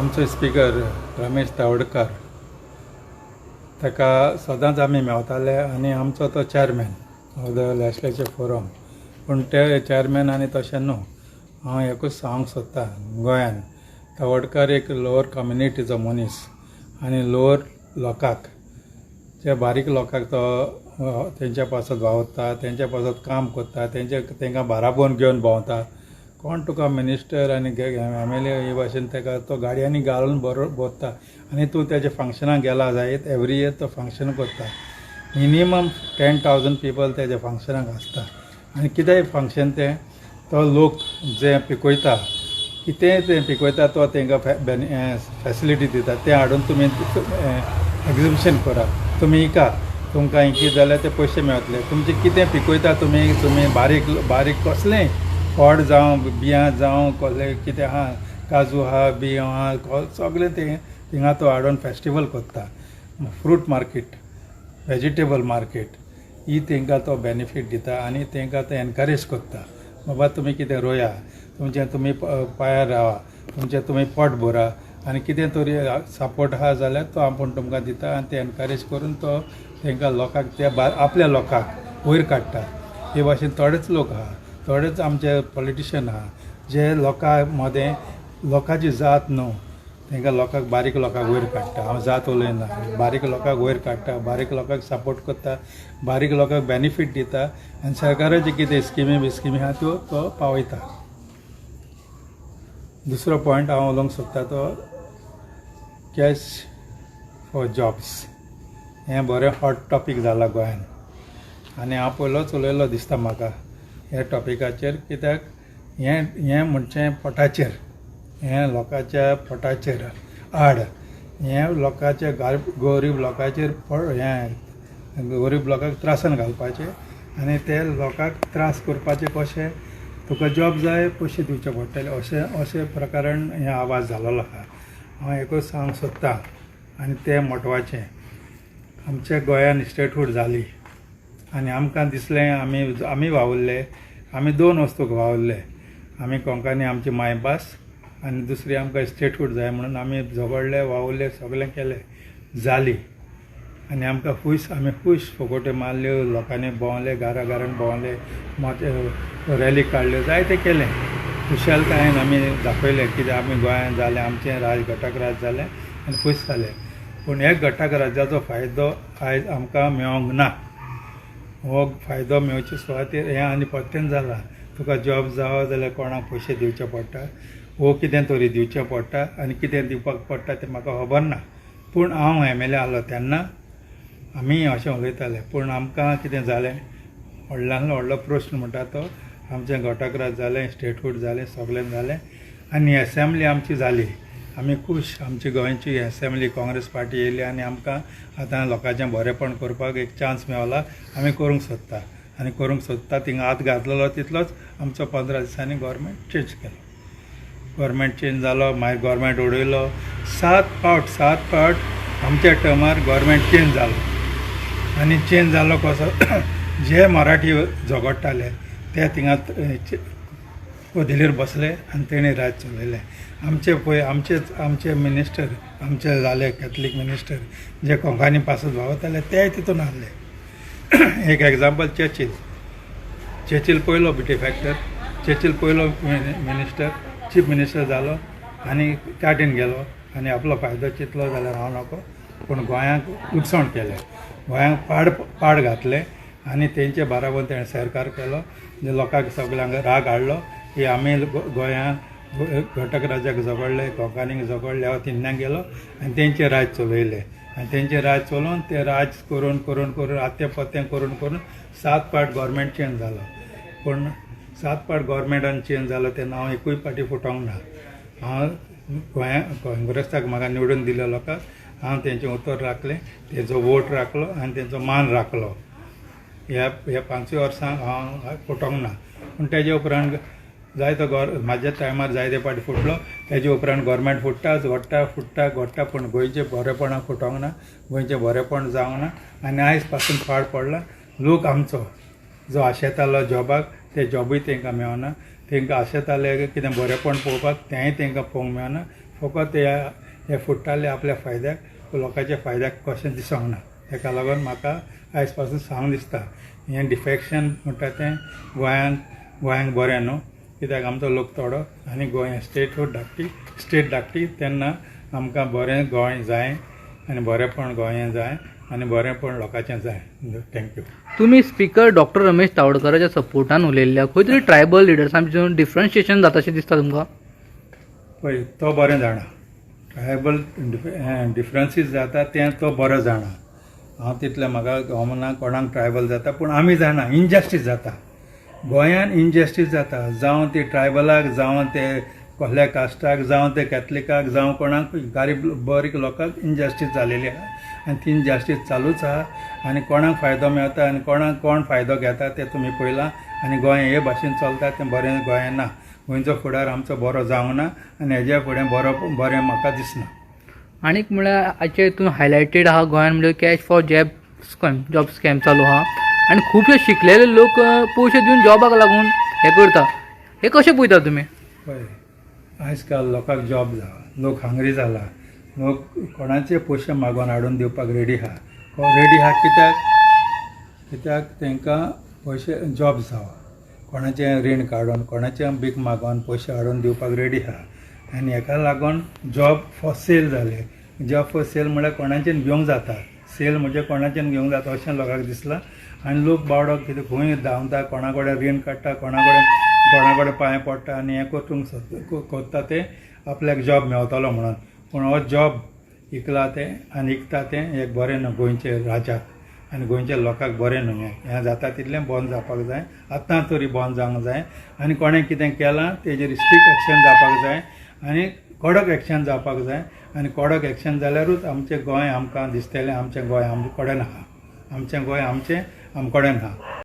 आमचो स्पीकर रमेश तावडकार ताका सदांच आमी मेवताले आनी आमचो तो chairman of the legislature forum. पूण ते चॅरमॅन आनी तशें न्हू. हांव एकूच सांगूंक सोदतां, गोंयान तावडकार एक लोअर कम्युनिटीचो मनीस आनी लोअर लोकांक, जे बारीक लोकांक तो तेंच्या पासत वावरता, तेंच्या पासत काम करता, तेंकां बाराबोन घेवन भोंवता. कोण तुका मिनिस्टर आनी MLA हे भाशेन ताका तो गाडयांनी घालून भोंवता आनी तूं तेज्या फंक्शनाक गेला जायत एवरी इयर तो फंक्शन करता. मिनिमम 10,000 पीपल तेज्या फंक्शनाक आसता. आनी कितेंय फंक्शन तें तो लोक जे पिकयता, कितेंय तें पिकयता तो तेंकां फॅसिलिटी दिता. तें हाडून तुमी एग्जिबिशन करा, तुमी इका, तुमकां इंकी जाल्यार ते पयशे मेळटले. तुमचें कितें पिकयता तुमी बारीक बारीक कसलेंय फळ जावं, बियां जावं, कसलें कितें आहा, काजू आहा, बियो आहा, सगळें तें थिंगा तो हाडून फेस्टिवल करता. फ्रूट मार्केट, वेजिटेबल मार्केट ही तेंकां तो बेनिफीट दिता आनी तेंकां तो एनकरेज करता. बाबा तुमी कितें रोया, तुमी पांयार रावा, तुमी पोट भरा आनी कितें तरी सपोर्ट आहा जाल्यार तो आपूण तुमकां दिता आनी ते एनकरेज करून तो तेंकां लोकांक ते आपल्या लोकांक वयर काडटा. हे भाशेन थोडेच लोक आहा, थोडेच आमचे पॉलिटिशियन आहा जे लोकां मदें लोकांची जात न्हू तेंकां लोकांक बारीक लोकांक वयर काडटा. हांव जात उलयना, बारीक लोकांक वयर काडटा, बारीक लोकांक सपोर्ट करता, बारीक लोकांक बेनिफीट दिता आनी सरकाराचे कितें स्किमी आहा त्यो तो पावयता. दुसरो पॉयंट हांव उलोवंक सोदता तो कॅश फॉर जॉब्स. हें बरें हॉट टॉपीक जाला गोंयान आनी हांव पयलोच उलयलो दिसता म्हाका ह्या टॉपिकाचेर. कित्याक हें म्हणचें पोटाचेर, हें लोकांच्या पोटाचेर आड, हें लोकांच्या गरीब लोकांचेर हें गरीब लोकांक त्रासान घालपाचें आनी ते लोकांक त्रास करपाचे कशें. तुका जॉब जाय, पयशे दिवचे पडटले, अशें प्रकारान हें आवाज जालोलो आहा. हांव एकूच सांगूंक सोदतां आनी तें म्हत्वाचें. आमच्या गोंयान स्टेटहूड जाली आनी आमकां दिसलें आमी वावुरले, आमी 2 वस्तूक वावुरले. आमी कोंकणी आमची मायभास आनी दुसरी आमकां स्टेटहूड जाय म्हणून आमी झगडले, वावुरले, सगळें केलें, जाली आनी आमकां आमी खूश फोगोट्यो मारल्यो, लोकांनी भोंवले, घरान भोंवले, रॅली काडल्यो, जायतें केलें. खुशालकायेन आमी दाखयलें कितें आमी गोंयांत जालें, आमचें घटक राज जालें आनी खूश जालें. पूण हे घटक राज्याचो फायदो आयज आमकां मेळोंक ना. हो फायदो मेळचे सुवातेर हें आनी परतें जालां. तुका जॉब जावो जाल्यार कोणाक पयशे दिवचे पडटा, वो कितें तरी दिवचें पडटा आनी कितें दिवपाक पडटा तें म्हाका खबर ना. पूण हांव MLA आहलो तेन्ना आमी अशें उलयताले. पूण आमकां कितें जालें, व्हडल्यान व्हडलो प्रश्न म्हणटा तो आमचें घटक राज जालें, स्टेटहूड जालें, सगळें जालें आनी असेंब्ली आमची जाली. आमी खूश, आमची गोंयची असेंब्ली काँग्रेस पार्टी येयली आनी आमकां आतां लोकांचें बरेंपण करपाक एक चान्स मेवला. आमी करूंक सोदता थिंगा हात घातलेलो तितलोच आमचो 15 दिसांनी गव्हर्मेंट चेंज केलो. गव्हर्मेंट चेंज जालो, मागीर गव्हर्मेंट उडयलो. 7 फावट आमच्या टर्मार गव्हर्मेंट चेंज जालो आनी चेंज जालो कसो जे मराठी झगडटाले ते थिंगा पोदेलेर बसले आनी तेणी राज चलयलें. आमचे मिनिस्टर आमचे जाले कॅथलीक मिनिस्टर जे कोंकणी पासत वावरताले ते तितून आहले. एक एग्जाम्पल चर्चिल पयलो बिटेफॅक्टर, चर्चिल पयलो चीफ मिनिस्टर जालो आनी काटीन गेलो आनी आपलो फायदो चिंतलो जाल्यार हांव नको, पूण गोंयांक लुकसाण केलें, गोंयांक पाड घातले आनी तेंचे बाराबर तेणें सरकार केलो. जे लोकांक सगळ्यांक राग हाडलो की आमी गोंयांक घटक राज्याक झगडले, कोंकणीक झगडले, हांव तिन्नाक गेलो आनी तेंचें राज चलयलें आनी तेंचें राज चलोवन ते राज करून आत्या पत्तें करून 7 फावट गव्हर्मेंट चेंज जालो. पूण 7 फावट गव्हर्मेंटान चेंज जालो तेन्ना हांव एकूय फावटी फुटोंक ना. हांव गोंयांक काँग्रेसाक म्हाका निवडून दिल्या लोकांक हांव तेंचें उतर राखलें, तेंचो वोट राखलो आनी तेंचो मान राखलो. ह्या 5 वर्सांक हांव फुटोंक ना. पूण तेजे उपरांत जायतो म्हाज्या टायमार जायते फावटी फुटलो. तेजे उपरांत गव्हर्मेंट घडटा पूण गोंयचें बरेंपणाक फुटोंक ना, गोंयचें बरेंपण जावंक ना आनी आयज पासून फाड पडला. लोक आमचो जो आशेतालो जॉबाक ते जॉबूय तांकां मेळना. तांकां आशेताले कितें बरेंपण पळोवपाक तेंय तांकां पळोवंक मेळना. फकत हे फुट्टाले आपल्या फायद्याक लोकांच्या फायद्याक कशें दिसोंक ना ताका लागून म्हाका आयज पासून सांग दिसता हें डिफेक्शन म्हणटा तें गोंयांक बरें न्हू कित्याक आमचो लोक थोडो आनी गोंय स्टेट धाकटी तेन्ना आमकां बरें गोंय जाय आनी बरेंपण गोंयां जाय आनी बरेंपण लोकांचें जाय थँक्यू. तुम्ही स्पीकर डॉक्टर रमेश तावडकराच्या सपोर्टान उलयल्ल्या खंय तरी ट्रायबल लिडर्सां भितर डिफरन्शिएशन जाता अशें दिसता तुमकां? पळय तो बरें जाणा ट्रायबल डिफरन्सीस जाता तें तो बरो जाणा. हांव तितलें म्हाका गमना कोणाक ट्रायबल जाता पूण आमी जाणा इनजस्टीस जाता गोंयांत इनजस्टीस जाता जावं ती ट्रायबलाक जावं ते कसल्या कास्टाक जावं ते कॅथलिकाक जावं कोणाक गरीब बारीक लोकांक इनजस्टीस जालेली आहा आनी ती इनजस्टीस चालूच आहा आनी कोणाक फायदो मेळटा आनी कोण फायदो घेता ते तुमी पळयलां आनी गोंय हे भाशेन चलता तें बरें गोंयान ना. गोंयचो फुडार आमचो बरो जावंक ना आनी हेज्या फुडें बरें म्हाका दिसना. आनीक म्हळ्यार हाचे हितून हायलायटेड आहा गोंयान म्हणजे कॅश फॉर जॉब स्कॅम चालू आहा आनी खुबशे शिकलेले लोक पयशे दिवन जॉबाक लागून हे करता. हे कशें पळयता तुमी? पळय आयज काल लोकांक जॉब जावं लोक हांगरी जाला लोक कोणाचे पयशे मागोन हाडून दिवपाक रेडी आहा कित्याक तांकां पयशे जॉब जावं कोणाचें रीण काडून कोणाचें भीक मागोन पयशे हाडून दिवपाक रेडी आहा आनी हेका लागून जॉब फॉर सेल जाले. जॉब फॉर सेल म्हळ्यार कोणाचें घेवंक जाता सेल म्हणजे कोणाचें घेवंक जाता अशें लोकांक दिसलां आनी लोक बावडो कितें खंय धांवता कोणा कडेन रीण काडटा कोणा कडेन पांय पडटा आनी हें कोत्ता ते आपल्याक जॉब मेळटलो म्हणून पूण हो जॉब इकला तें आनी इकता तें एक बरें न्हू गोंयचे राजाक आनी गोंयच्या लोकांक बरें न्हू हें जाता तितलें बंद जावपाक जाय आतां तरी बंद जावंक जाय आनी कोणें कितें केलां तेजेर स्ट्रीक्ट एक्शन जावपाक जाय आनी कडक एक्शन जावपाक जाय आनी कडक एक्शन जाल्यारूच आमचें गोंय आमकां दिसतलें आमचें गोंय आमचे कडेन आहा आमचें गोंय आमचे कडेन आहा.